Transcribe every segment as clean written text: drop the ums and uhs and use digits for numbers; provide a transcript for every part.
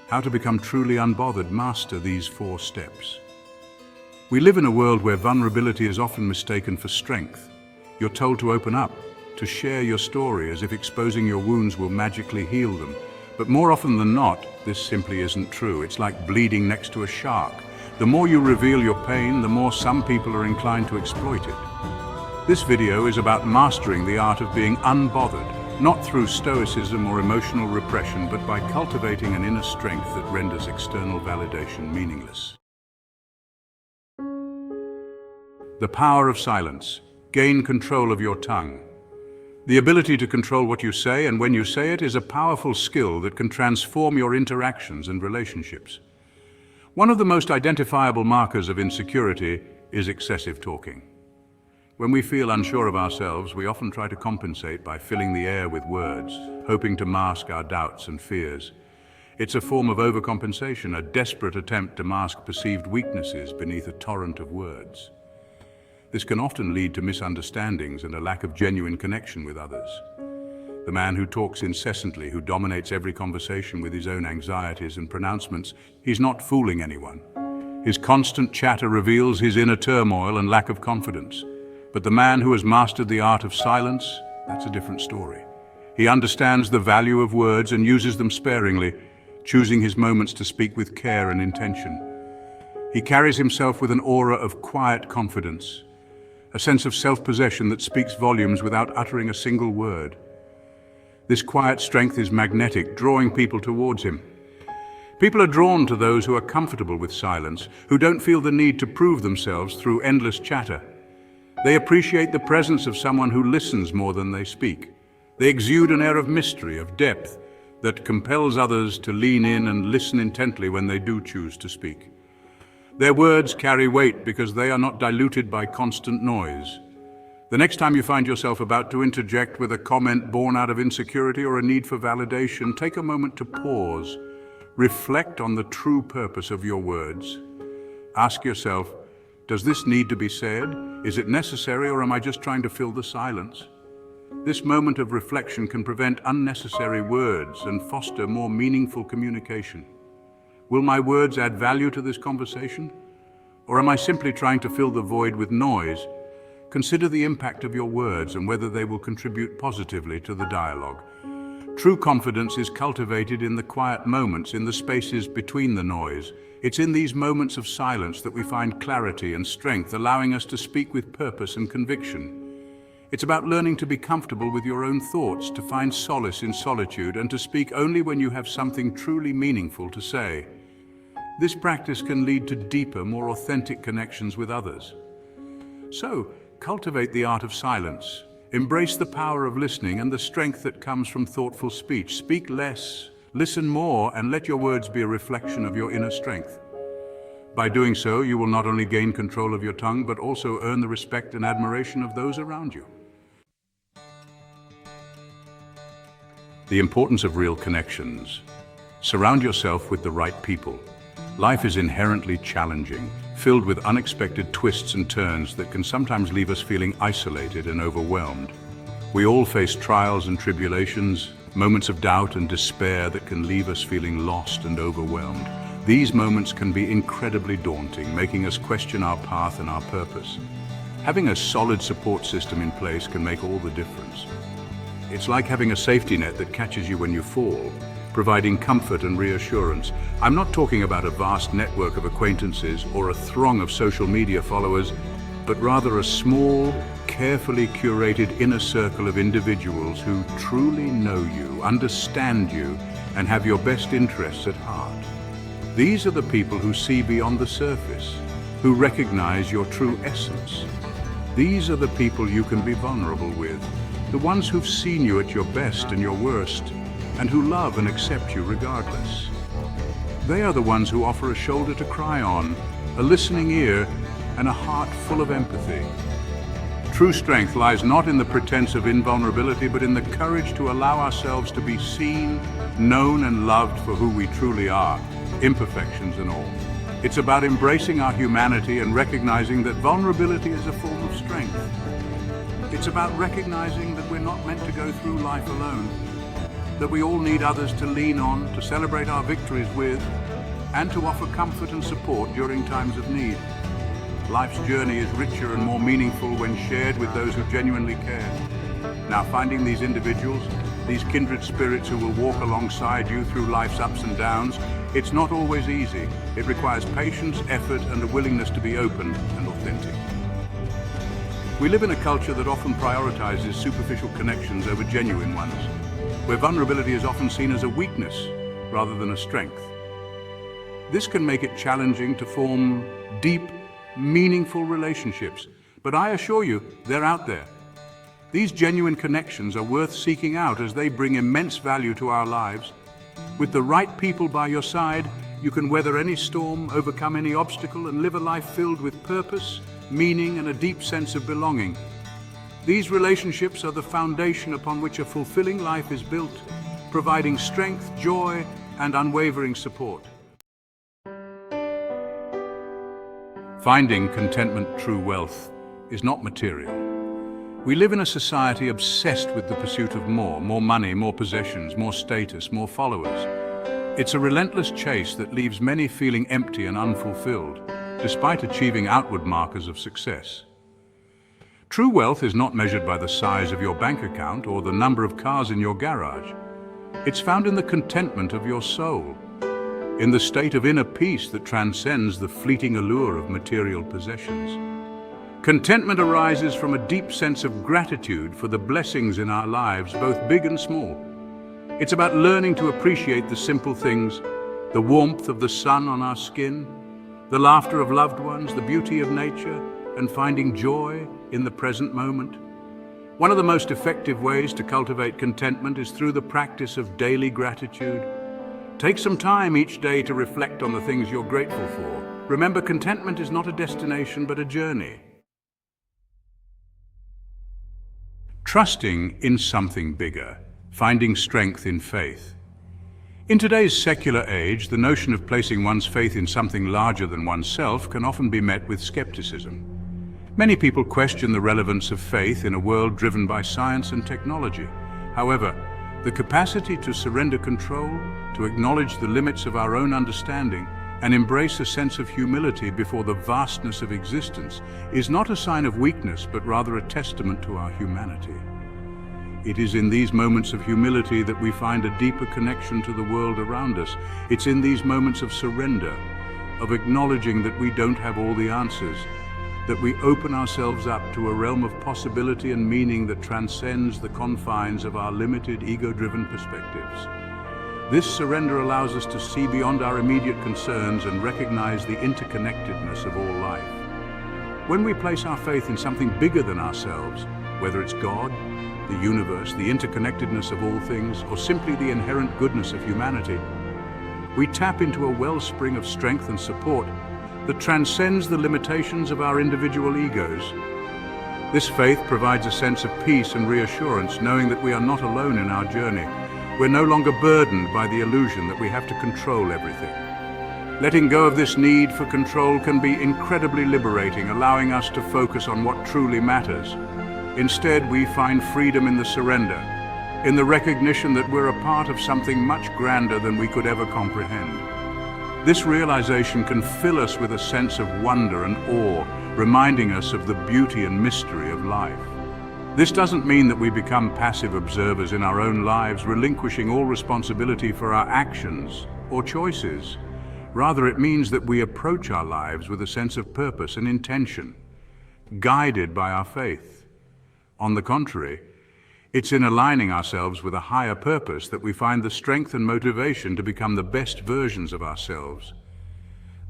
How to become truly unbothered. Master these 4 steps. We live in a world where vulnerability is often mistaken for strength. You're told to open up, to share your story as if exposing your wounds will magically heal them. But more often than not, this simply isn't true. It's like bleeding next to a shark. The more you reveal your pain, the more some people are inclined to exploit it. This video is about mastering the art of being unbothered, not through stoicism or emotional repression, but by cultivating an inner strength that renders external validation meaningless. The power of silence. Gain control of your tongue. The ability to control what you say and when you say it is a powerful skill that can transform your interactions and relationships. One of the most identifiable markers of insecurity is excessive talking. When we feel unsure of ourselves, we often try to compensate by filling the air with words, hoping to mask our doubts and fears. It's a form of overcompensation, a desperate attempt to mask perceived weaknesses beneath a torrent of words. This can often lead to misunderstandings and a lack of genuine connection with others. The man who talks incessantly, who dominates every conversation with his own anxieties and pronouncements, he's not fooling anyone. His constant chatter reveals his inner turmoil and lack of confidence. But the man who has mastered the art of silence, that's a different story. He understands the value of words and uses them sparingly, choosing his moments to speak with care and intention. He carries himself with an aura of quiet confidence, a sense of self-possession that speaks volumes without uttering a single word. This quiet strength is magnetic, drawing people towards him. People are drawn to those who are comfortable with silence, who don't feel the need to prove themselves through endless chatter. They appreciate the presence of someone who listens more than they speak. They exude an air of mystery, of depth, that compels others to lean in and listen intently when they do choose to speak. Their words carry weight because they are not diluted by constant noise. The next time you find yourself about to interject with a comment born out of insecurity or a need for validation, take a moment to pause. Reflect on the true purpose of your words. Ask yourself, does this need to be said? Is it necessary, or am I just trying to fill the silence? This moment of reflection can prevent unnecessary words and foster more meaningful communication. Will my words add value to this conversation? Or am I simply trying to fill the void with noise? Consider the impact of your words and whether they will contribute positively to the dialogue. True confidence is cultivated in the quiet moments, in the spaces between the noise. It's in these moments of silence that we find clarity and strength, allowing us to speak with purpose and conviction. It's about learning to be comfortable with your own thoughts, to find solace in solitude, and to speak only when you have something truly meaningful to say. This practice can lead to deeper, more authentic connections with others. So, cultivate the art of silence. Embrace the power of listening and the strength that comes from thoughtful speech. Speak less, listen more, and let your words be a reflection of your inner strength. By doing so, you will not only gain control of your tongue, but also earn the respect and admiration of those around you. The importance of real connections. Surround yourself with the right people. Life is inherently challenging, filled with unexpected twists and turns that can sometimes leave us feeling isolated and overwhelmed. We all face trials and tribulations, moments of doubt and despair that can leave us feeling lost and overwhelmed. These moments can be incredibly daunting, making us question our path and our purpose. Having a solid support system in place can make all the difference. It's like having a safety net that catches you when you fall, providing comfort and reassurance. I'm not talking about a vast network of acquaintances or a throng of social media followers, but rather a small, carefully curated inner circle of individuals who truly know you, understand you, and have your best interests at heart. These are the people who see beyond the surface, who recognize your true essence. These are the people you can be vulnerable with, the ones who've seen you at your best and your worst, and who love and accept you regardless. They are the ones who offer a shoulder to cry on, a listening ear, and a heart full of empathy. True strength lies not in the pretense of invulnerability, but in the courage to allow ourselves to be seen, known, and loved for who we truly are, imperfections and all. It's about embracing our humanity and recognizing that vulnerability is a form of strength. It's about recognizing that we're not meant to go through life alone. that we all need others to lean on, to celebrate our victories with, and to offer comfort and support during times of need. Life's journey is richer and more meaningful when shared with those who genuinely care. Now, finding these individuals, these kindred spirits who will walk alongside you through life's ups and downs, it's not always easy. It requires patience, effort, and a willingness to be open and authentic. We live in a culture that often prioritizes superficial connections over genuine ones, where vulnerability is often seen as a weakness rather than a strength. This can make it challenging to form deep, meaningful relationships, but I assure you, they're out there. These genuine connections are worth seeking out as they bring immense value to our lives. With the right people by your side, you can weather any storm, overcome any obstacle, and live a life filled with purpose, meaning, and a deep sense of belonging. These relationships are the foundation upon which a fulfilling life is built, providing strength, joy, and unwavering support. Finding contentment, true wealth, is not material. We live in a society obsessed with the pursuit of more money, more possessions, more status, more followers. It's a relentless chase that leaves many feeling empty and unfulfilled, despite achieving outward markers of success. True wealth is not measured by the size of your bank account or the number of cars in your garage. It's found in the contentment of your soul, in the state of inner peace that transcends the fleeting allure of material possessions. Contentment arises from a deep sense of gratitude for the blessings in our lives, both big and small. It's about learning to appreciate the simple things, the warmth of the sun on our skin, the laughter of loved ones, the beauty of nature, and finding joy in the present moment. One of the most effective ways to cultivate contentment is through the practice of daily gratitude. Take some time each day to reflect on the things you're grateful for. Remember, contentment is not a destination, but a journey. Trusting in something bigger, finding strength in faith. In today's secular age, the notion of placing one's faith in something larger than oneself can often be met with skepticism. Many people question the relevance of faith in a world driven by science and technology. However, the capacity to surrender control, to acknowledge the limits of our own understanding, and embrace a sense of humility before the vastness of existence is not a sign of weakness, but rather a testament to our humanity. It is in these moments of humility that we find a deeper connection to the world around us. It's in these moments of surrender, of acknowledging that we don't have all the answers, that we open ourselves up to a realm of possibility and meaning that transcends the confines of our limited, ego-driven perspectives. This surrender allows us to see beyond our immediate concerns and recognize the interconnectedness of all life. When we place our faith in something bigger than ourselves, whether it's God, the universe, the interconnectedness of all things, or simply the inherent goodness of humanity, we tap into a wellspring of strength and support that transcends the limitations of our individual egos. This faith provides a sense of peace and reassurance, knowing that we are not alone in our journey. We're no longer burdened by the illusion that we have to control everything. Letting go of this need for control can be incredibly liberating, allowing us to focus on what truly matters. Instead, we find freedom in the surrender, in the recognition that we're a part of something much grander than we could ever comprehend. This realization can fill us with a sense of wonder and awe, reminding us of the beauty and mystery of life. This doesn't mean that we become passive observers in our own lives, relinquishing all responsibility for our actions or choices. Rather, it means that we approach our lives with a sense of purpose and intention, guided by our faith. On the contrary, it's in aligning ourselves with a higher purpose that we find the strength and motivation to become the best versions of ourselves.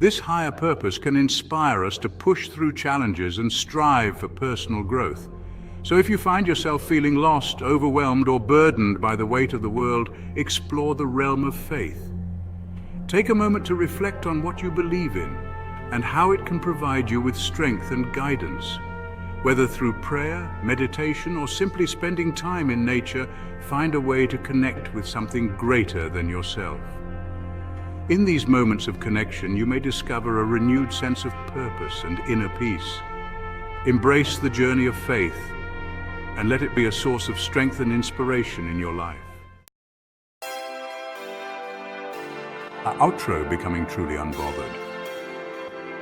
This higher purpose can inspire us to push through challenges and strive for personal growth. So if you find yourself feeling lost, overwhelmed, or burdened by the weight of the world, explore the realm of faith. Take a moment to reflect on what you believe in and how it can provide you with strength and guidance. Whether through prayer, meditation, or simply spending time in nature, find a way to connect with something greater than yourself. In these moments of connection, you may discover a renewed sense of purpose and inner peace. Embrace the journey of faith and let it be a source of strength and inspiration in your life. outro, becoming truly unbothered.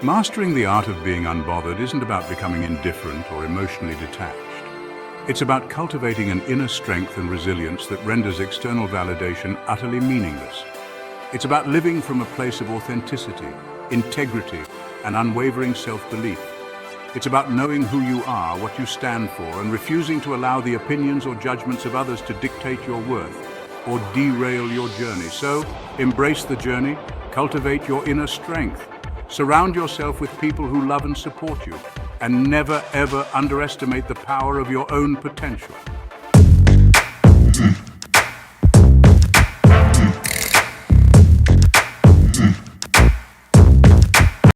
Mastering the art of being unbothered isn't about becoming indifferent or emotionally detached. It's about cultivating an inner strength and resilience that renders external validation utterly meaningless. It's about living from a place of authenticity, integrity, and unwavering self-belief. It's about knowing who you are, what you stand for, and refusing to allow the opinions or judgments of others to dictate your worth or derail your journey. So, embrace the journey, cultivate your inner strength, surround yourself with people who love and support you, and never ever underestimate the power of your own potential.